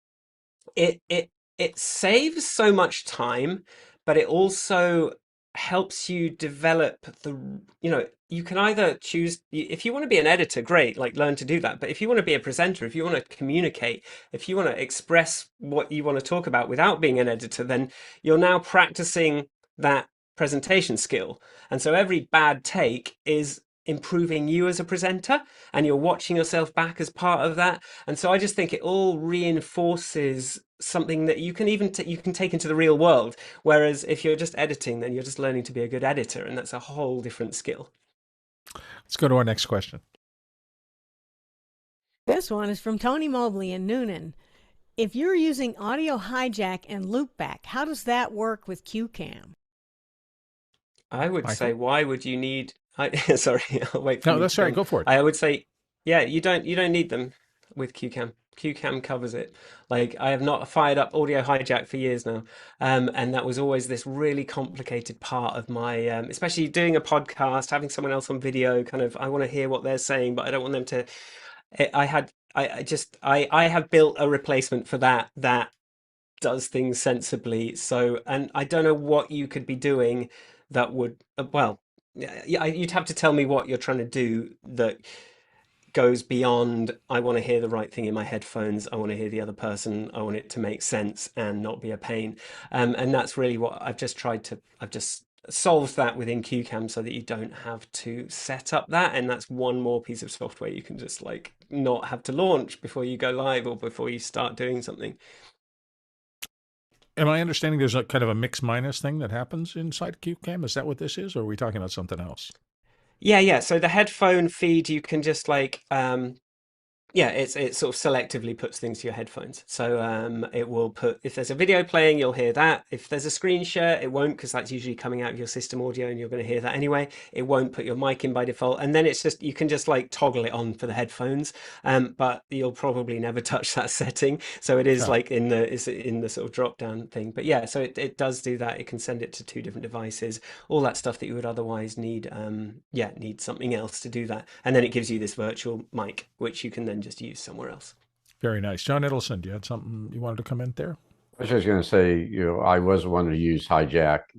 it saves so much time, but it also helps you develop you can either choose, if you want to be an editor, great, like learn to do that. But if you want to be a presenter, if you want to communicate, if you want to express what you want to talk about without being an editor, then you're now practicing that presentation skill. And so every bad take is improving you as a presenter, and you're watching yourself back as part of that. And so I just think it all reinforces something that you can even you can take into the real world. Whereas if you're just editing, then you're just learning to be a good editor, and that's a whole different skill. Let's go to our next question. This one is from Tony Mobley in Noonan. If you're using audio hijack and loopback, how does that work with CueCam? I would say, why would you need? Sorry, I'll wait for No, you that's to right. Go for it. I would say, yeah, you don't need them with CueCam. CueCam covers it. Like I have not fired up audio hijack for years now, and that was always this really complicated part of my, especially doing a podcast, having someone else on video. Kind of, I want to hear what they're saying, but I don't want them to. I have built a replacement for that does things sensibly. So, and I don't know what you could be doing that would, well, yeah, you'd have to tell me what you're trying to do that goes beyond, I want to hear the right thing in my headphones, I want to hear the other person, I want it to make sense and not be a pain. And that's really what I've just solved that within CueCam so that you don't have to set up that. And that's one more piece of software you can just like not have to launch before you go live or before you start doing something. Am I understanding there's a kind of a mix minus thing that happens inside CueCam? Is that what this is, or are we talking about something else? Yeah. So the headphone feed, you can just like, it sort of selectively puts things to your headphones. So it will put, if there's a video playing, you'll hear that. If there's a screen share, it won't, because that's usually coming out of your system audio and you're going to hear that anyway. It won't put your mic in by default. And then it's just, you can just like toggle it on for the headphones. But you'll probably never touch that setting. So it is like in the sort of drop down thing. But yeah, so it does do that. It can send it to 2 different devices, all that stuff that you would otherwise need. Need something else to do that. And then it gives you this virtual mic, which you can then just use somewhere else. Very nice. John Edelson, do you had something you wanted to comment there? I was just going to say, I was one to use hijacked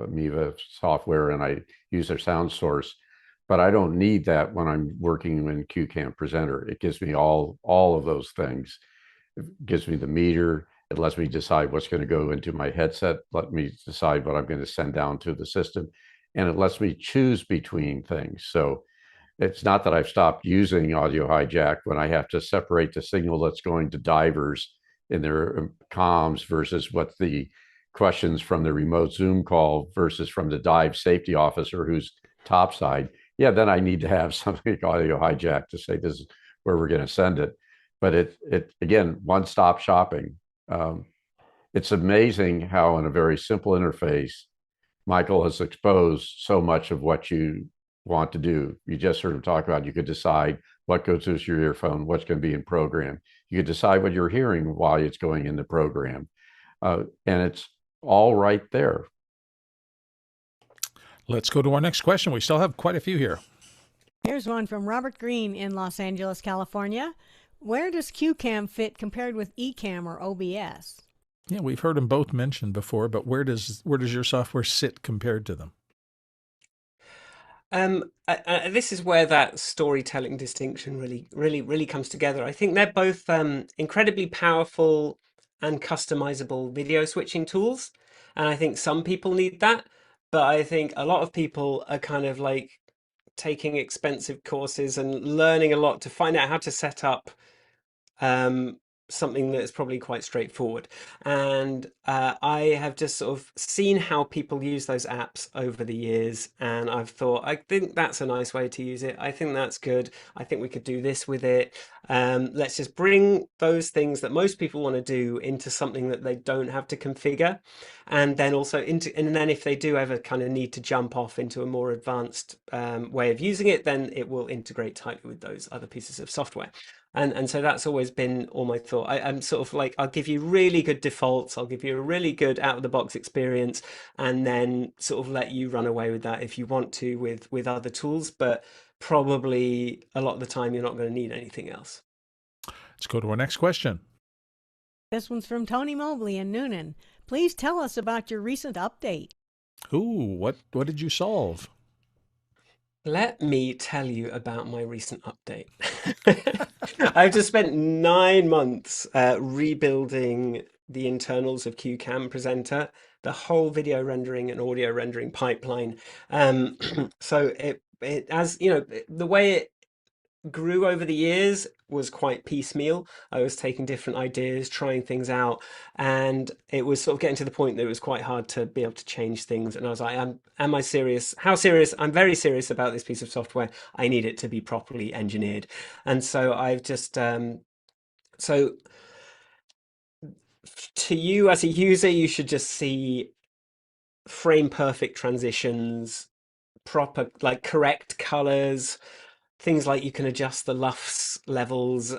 Miva software, and I use their sound source, but I don't need that when I'm working in CueCam Presenter. It gives me all of those things. It gives me the meter. It lets me decide what's going to go into my headset. Let me decide what I'm going to send down to the system, and it lets me choose between things. So it's not that I've stopped using audio hijack when I have to separate the signal that's going to divers in their comms versus what the questions from the remote Zoom call versus from the dive safety officer who's topside. Yeah, then I need to have something like audio hijack to say this is where we're going to send it. But it again, one-stop shopping. It's amazing how in a very simple interface, Michael has exposed so much of what you want to do. You just sort of talk about, you could decide what goes through your earphone, what's going to be in program. You could decide what you're hearing while it's going in the program. And it's all right there. Let's go to our next question. We still have quite a few here. Here's one from Robert Green in Los Angeles, California. Where does CueCam fit compared with Ecamm or OBS? Yeah, we've heard them both mentioned before, but where does your software sit compared to them? This is where that storytelling distinction really comes together. I think they're both incredibly powerful and customizable video switching tools. And I think some people need that, but I think a lot of people are kind of like taking expensive courses and learning a lot to find out how to set up something that is probably quite straightforward. And I have just sort of seen how people use those apps over the years, and I've thought, I think that's a nice way to use it. I think that's good. I think we could do this with it. Let's just bring those things that most people want to do into something that they don't have to configure, and then also and then if they do ever kind of need to jump off into a more advanced way of using it, then it will integrate tightly with those other pieces of software. And so that's always been all my thought. I'm sort of like, I'll give you really good defaults, I'll give you a really good out of the box experience, and then sort of let you run away with that if you want to with other tools. But probably a lot of the time you're not going to need anything else. Let's go to our next question. This one's from Tony Mobley in Noonan. Please tell us about your recent update. Ooh, what did you solve? Let me tell you about my recent update. I've just spent 9 months rebuilding the internals of CueCam Presenter, the whole video rendering and audio rendering pipeline. So it as you know, the way it grew over the years was quite piecemeal. I was taking different ideas, trying things out, and it was sort of getting to the point that it was quite hard to be able to change things. And I was like, am I serious? How serious? I'm very serious about this piece of software. I need it to be properly engineered. And so I've just so to you as a user, you should just see frame perfect transitions, proper, like, correct colors, things like you can adjust the LUFS levels,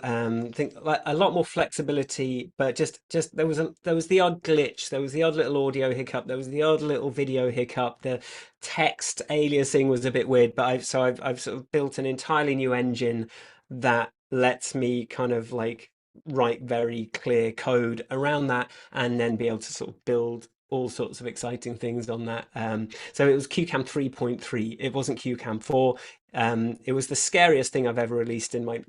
think like a lot more flexibility. But just there was the odd glitch, there was the odd little audio hiccup, there was the odd little video hiccup, the text aliasing was a bit weird. But I've sort of built an entirely new engine that lets me kind of like write very clear code around that, and then be able to sort of build all sorts of exciting things on that. So it was CueCam 3.3. It wasn't CueCam 4. It was the scariest thing I've ever released in my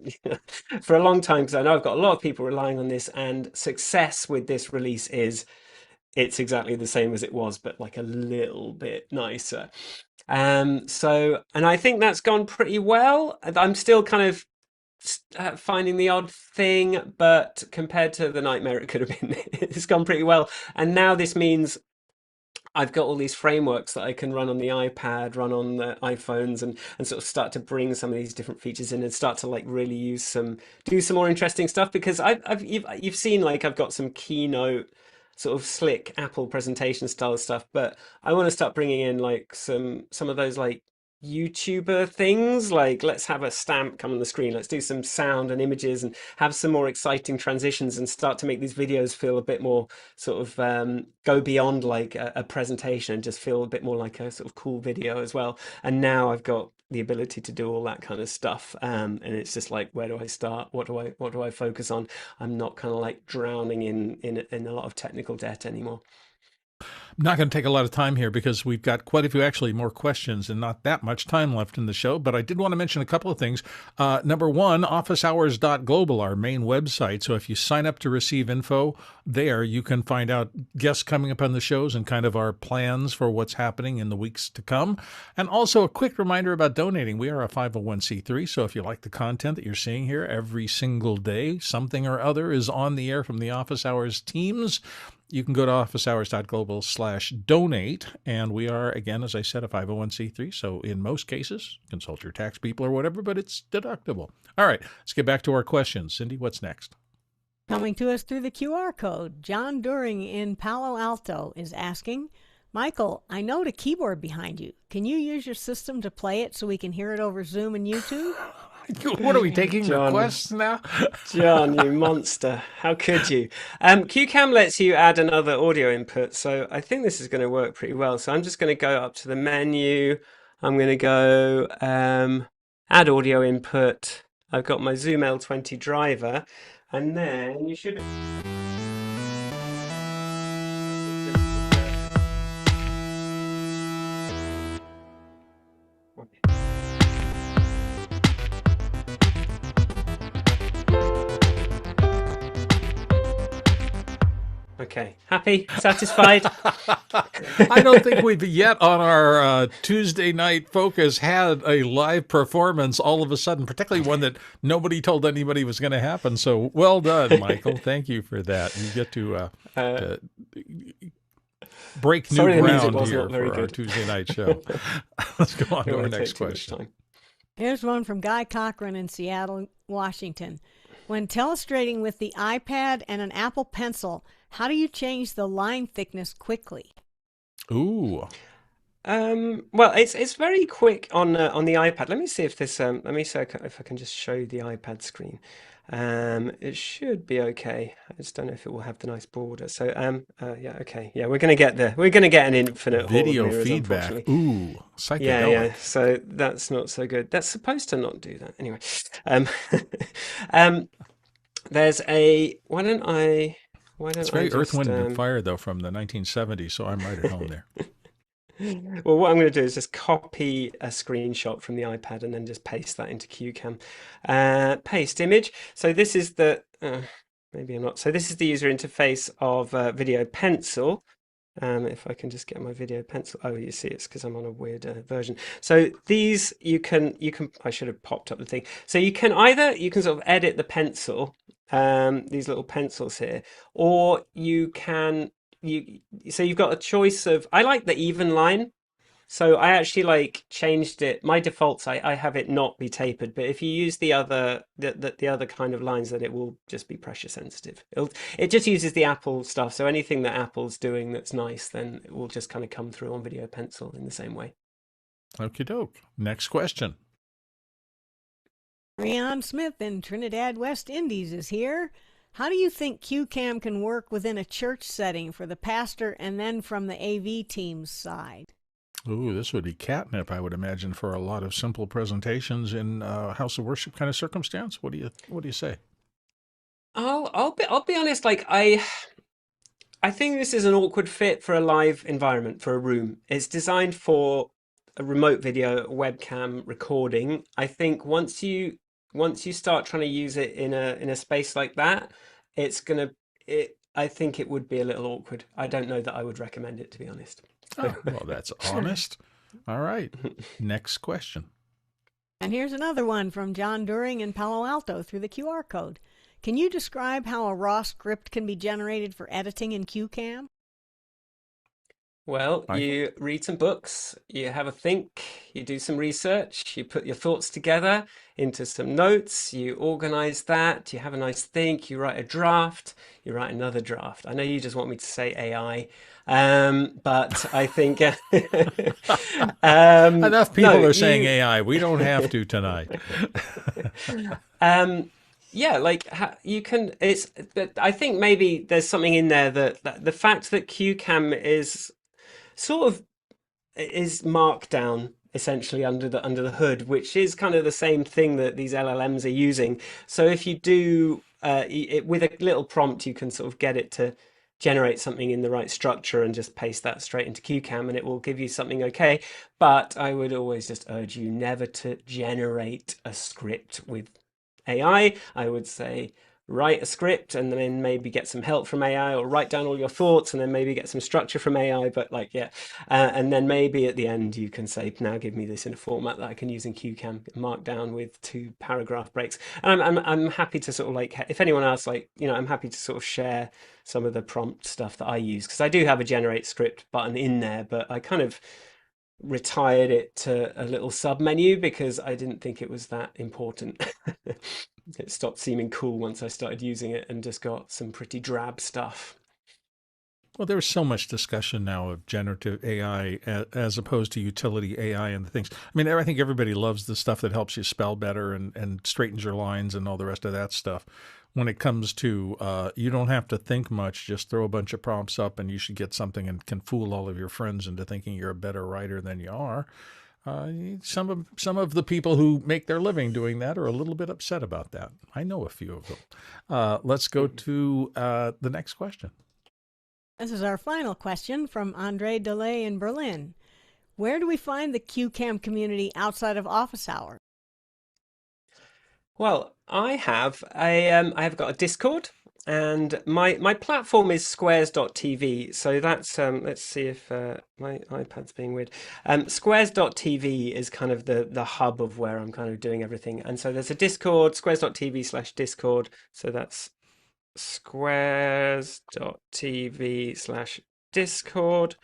for a long time, because I know I've got a lot of people relying on this, and success with this release is it's exactly the same as it was, but like a little bit nicer. So, and I think that's gone pretty well. I'm still kind of finding the odd thing, but compared to the nightmare it could have been, it's gone pretty well. And now this means I've got all these frameworks that I can run on the iPad, run on the iPhones, and sort of start to bring some of these different features in and start to like really do some more interesting stuff. Because you've seen, like, I've got some Keynote sort of slick Apple presentation style stuff, but I want to start bringing in like some of those like YouTuber things, like let's have a stamp come on the screen, let's do some sound and images and have some more exciting transitions, and start to make these videos feel a bit more sort of go beyond like a presentation and just feel a bit more like a sort of cool video as well. And now I've got the ability to do all that kind of stuff, and it's just like, where do I start? What do I focus on? I'm not kind of like drowning in a lot of technical debt anymore. I'm not going to take a lot of time here because we've got quite a few, actually, more questions and not that much time left in the show. But I did want to mention a couple of things. Number one, officehours.global, our main website. So if you sign up to receive info there, you can find out guests coming up on the shows and kind of our plans for what's happening in the weeks to come. And also a quick reminder about donating. We are a 501c3. So if you like the content that you're seeing here every single day, something or other is on the air from the Office Hours teams. You can go to officehours.global/donate. And we are, again, as I said, a 501c3. So in most cases, consult your tax people or whatever, but it's deductible. All right, let's get back to our questions. Cindy, what's next? Coming to us through the QR code, John During in Palo Alto is asking, Michael, I note a keyboard behind you. Can you use your system to play it so we can hear it over Zoom and YouTube? What are we taking John, requests now? John, you monster. How could you? CueCam lets you add another audio input, so I think this is going to work pretty well. So I'm just going to go up to the menu. I'm going to go add audio input. I've got my Zoom L20 driver, and then you should... Okay. Happy? Satisfied? I don't think we've yet on our Tuesday night focus had a live performance all of a sudden, particularly one that nobody told anybody was going to happen. So well done, Michael. Thank you for that. You get to break new Sorry, the music ground was here not very for our good. Tuesday night show. Let's go on Don't to our want to next take too much question. time. Here's one from Guy Cochran in Seattle, Washington. When telestrating with the iPad and an Apple Pencil, how do you change the line thickness quickly? Ooh. Well, it's very quick on the iPad. Let me see if this let me see if I can just show you the iPad screen. It should be okay. I just don't know if it will have the nice border. So yeah, okay, yeah, we're gonna get there. We're gonna get an infinite hall of Video mirrors, feedback. unfortunately. Ooh, psychedelic. Yeah. So that's not so good. That's supposed to not do that anyway. There's a. Why don't I? It's very Earth, Wind, and Fire, though, from the 1970s, so I'm right at home there. Well, what I'm going to do is just copy a screenshot from the iPad and then just paste that into CueCam. Paste image. So this is the, maybe I'm not. So this is the user interface of Video Pencil. If I can just get my Video Pencil. Oh, you see, it's because I'm on a weird version. So these you can. I should have popped up the thing. So you can sort of edit the pencil, these little pencils here, or you can. So you've got a choice of. I like the even line. So I actually changed it. My defaults, I have it not be tapered, but if you use the other kind of lines, then it will just be pressure sensitive. It just uses the Apple stuff. So anything that Apple's doing that's nice, then it will just kind of come through on Video Pencil in the same way. Okie doke. Next question. Rian Smith in Trinidad, West Indies is here. How do you think CueCam can work within a church setting for the pastor and then from the AV team's side? Ooh, this would be catnip, I would imagine, for a lot of simple presentations in house of worship kind of circumstance. What do you say? I'll be honest. I think this is an awkward fit for a live environment, for a room. It's designed for a remote video webcam recording. I think once you start trying to use it in a space like that, I think it would be a little awkward. I don't know that I would recommend it, to be honest. Oh, well, that's honest. All right. Next question. And here's another one from John During in Palo Alto through the QR code. Can you describe how a raw script can be generated for editing in CueCam? Well, you read some books, you have a think, you do some research, you put your thoughts together into some notes, you organize that, you have a nice think, you write a draft, you write another draft. I know you just want me to say AI, but I think enough people are saying AI. We don't have to tonight. Yeah, you can. I think maybe there's something in there that the fact that CueCam is sort of is markdown essentially under the hood, which is kind of the same thing that these LLMs are using. So if you do with a little prompt, you can sort of get it to generate something in the right structure and just paste that straight into CueCam and it will give you something okay. But I would always just urge you never to generate a script with AI. I would say write a script and then maybe get some help from AI, or write down all your thoughts and then maybe get some structure from AI. But and then maybe at the end you can say, now give me this in a format that I can use in CueCam, Markdown with 2 paragraph breaks. And I'm happy to sort of if anyone else I'm happy to sort of share some of the prompt stuff that I use, because I do have a generate script button in there, but I kind of retired it to a little sub menu because I didn't think it was that important. It stopped seeming cool once I started using it and just got some pretty drab stuff. Well, there's so much discussion now of generative AI as opposed to utility AI and the things. I mean, I think everybody loves the stuff that helps you spell better and straightens your lines and all the rest of that stuff. When it comes to, you don't have to think much, just throw a bunch of prompts up and you should get something and can fool all of your friends into thinking you're a better writer than you are. Some of the people who make their living doing that are a little bit upset about that. I know a few of them. Let's go to the next question. This is our final question from Andre Delay in Berlin. Where do we find the CueCam community outside of office hours? Well, I have got a Discord. and my platform is squares.tv. So that's let's see if my iPad's being weird. Squares.tv is kind of the hub of where I'm kind of doing everything. And so there's a Discord, squares.tv/Discord. So that's squares.tv/Discord.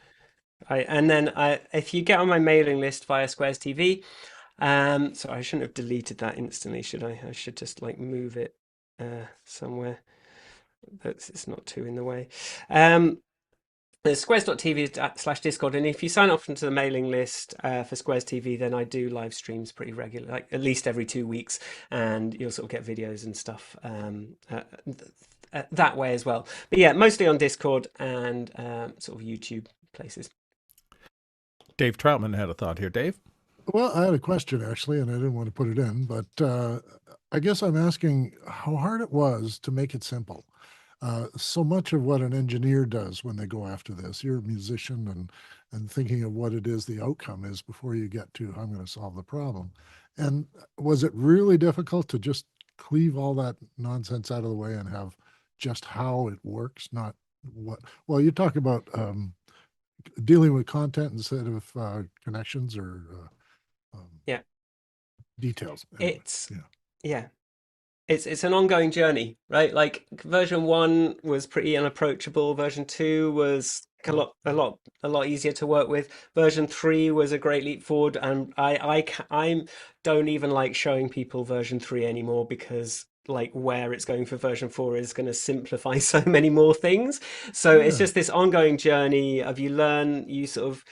And then if you get on my mailing list via Squares TV, so I shouldn't have deleted that instantly, should I? I should just like move it somewhere that's it's not too in the way. There's squares.tv/Discord, and if you sign up into the mailing list for Squares TV, then I do live streams pretty regularly, like at least every 2 weeks, and you'll sort of get videos and stuff that way as well. But yeah, mostly on Discord and sort of YouTube places. Dave Troutman had a thought here. Dave? Well, I had a question actually, and I didn't want to put it in, but I guess I'm asking how hard it was to make it simple. So much of what an engineer does when they go after this, you're a musician and thinking of what it is the outcome is before you get to I'm going to solve the problem. And was it really difficult to just cleave all that nonsense out of the way and have just how it works, not what? Well, you talk about dealing with content instead of connections or Yeah. details. Anyway, yeah. It's an ongoing journey, right? Like version 1 was pretty unapproachable. Version 2 was a lot easier to work with. Version 3 was a great leap forward, and I don't even like showing people version 3 anymore because like where it's going for version 4 is going to simplify so many more things. So it's just this ongoing journey of you learn, you sort of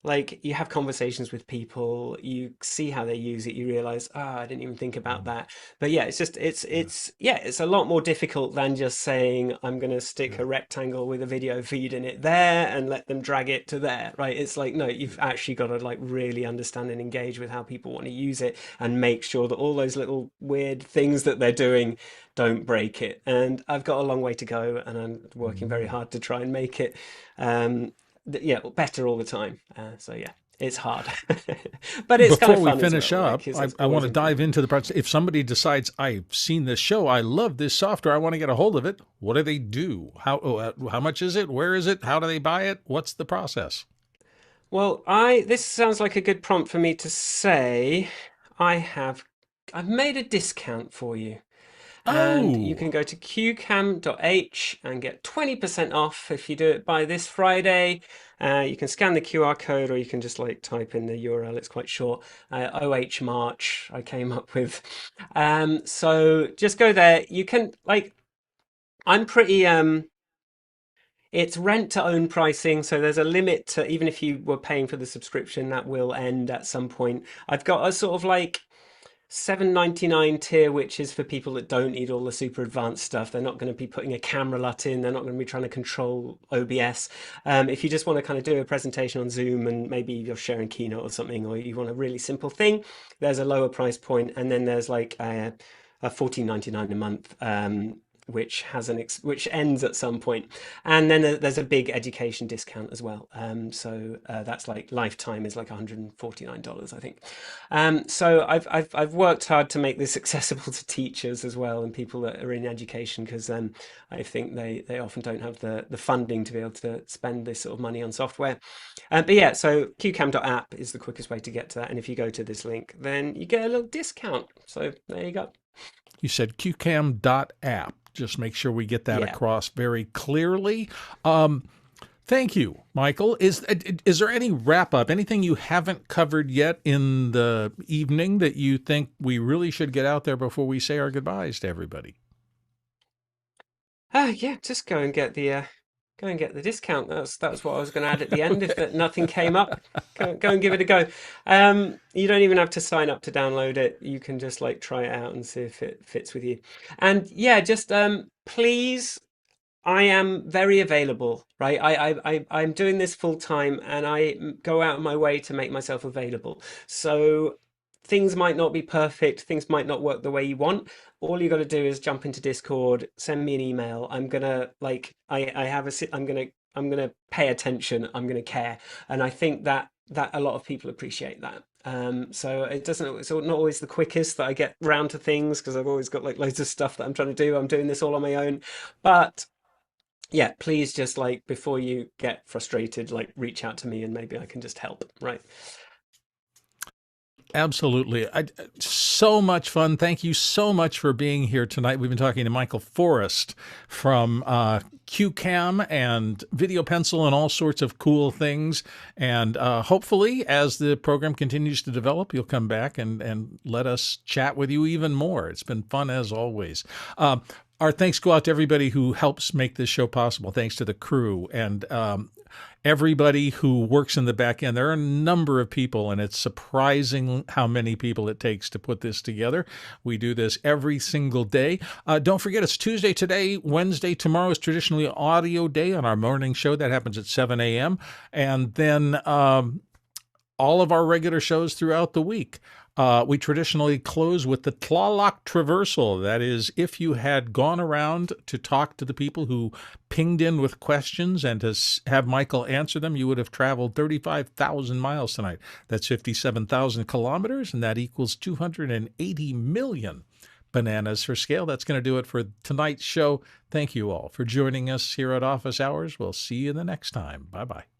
like you have conversations with people, you see how they use it, you realize, I didn't even think about that. But yeah, it's just it's a lot more difficult than just saying I'm going to stick a rectangle with a video feed in it there and let them drag it to there, right? It's like, no, you've actually got to like really understand and engage with how people want to use it and make sure that all those little weird things that they're doing don't break it. And I've got a long way to go, and I'm working very hard to try and make it better all the time. So yeah, it's hard, but it's Before kind of fun we finish as well, up, right? I want to dive into the process. If somebody decides I've seen this show, I love this software, I want to get a hold of it, what do they do? How much is it? Where is it? How do they buy it? What's the process? Well, this sounds like a good prompt for me to say I've made a discount for you. And you can go to CueCam.h and get 20% off if you do it by this Friday. You can scan the QR code, or you can just like type in the URL. It's quite short. OH March I came up with. So just go there. You can like, I'm pretty it's rent to own pricing, so there's a limit to, even if you were paying for the subscription, that will end at some point. I've got a sort of like $7.99 tier, which is for people that don't need all the super advanced stuff. They're not going to be putting a camera LUT in. They're not going to be trying to control OBS. If you just want to kind of do a presentation on Zoom and maybe you're sharing Keynote or something, or you want a really simple thing, there's a lower price point. And then there's like a $14.99 a month, which has which ends at some point, and then there's a big education discount as well. So that's like lifetime is like $149, I think. So I've worked hard to make this accessible to teachers as well and people that are in education, because I think they often don't have the funding to be able to spend this sort of money on software. But yeah, so CueCam.app is the quickest way to get to that, and if you go to this link, then you get a little discount. So there you go. You said CueCam.app. Just make sure we get that across very clearly. Thank you, Michael. Is there any wrap up, anything you haven't covered yet in the evening that you think we really should get out there before we say our goodbyes to everybody? Yeah, just go and get the discount. That's what I was going to add at the end if nothing came up. Go and give it a go. You don't even have to sign up to download it. You can just like try it out and see if it fits with you. And yeah, just please, I am very available, right? I'm doing this full time, and I go out of my way to make myself available. So things might not be perfect, things might not work the way you want. All you got to do is jump into Discord, send me an email. I'm gonna like I'm gonna pay attention. I'm gonna care, and I think that a lot of people appreciate that. So it's not always the quickest that I get round to things, because I've always got like loads of stuff that I'm trying to do. I'm doing this all on my own. But yeah, please just like, before you get frustrated, like reach out to me and maybe I can just help, right? Absolutely. So much fun. Thank you so much for being here tonight. We've been talking to Michael Forrest from CueCam and Video Pencil and all sorts of cool things. And hopefully, as the program continues to develop, you'll come back and let us chat with you even more. It's been fun as always. Our thanks go out to everybody who helps make this show possible. Thanks to the crew and everybody who works in the back end. There are a number of people, and it's surprising how many people it takes to put this together. We do this every single day. Don't forget, it's Tuesday today. Wednesday tomorrow is traditionally audio day on our morning show. That happens at 7 a.m. And then all of our regular shows throughout the week. We traditionally close with the Tlaloc Traversal. That is, if you had gone around to talk to the people who pinged in with questions and to have Michael answer them, you would have traveled 35,000 miles tonight. That's 57,000 kilometers, and that equals 280 million bananas for scale. That's going to do it for tonight's show. Thank you all for joining us here at Office Hours. We'll see you the next time. Bye-bye.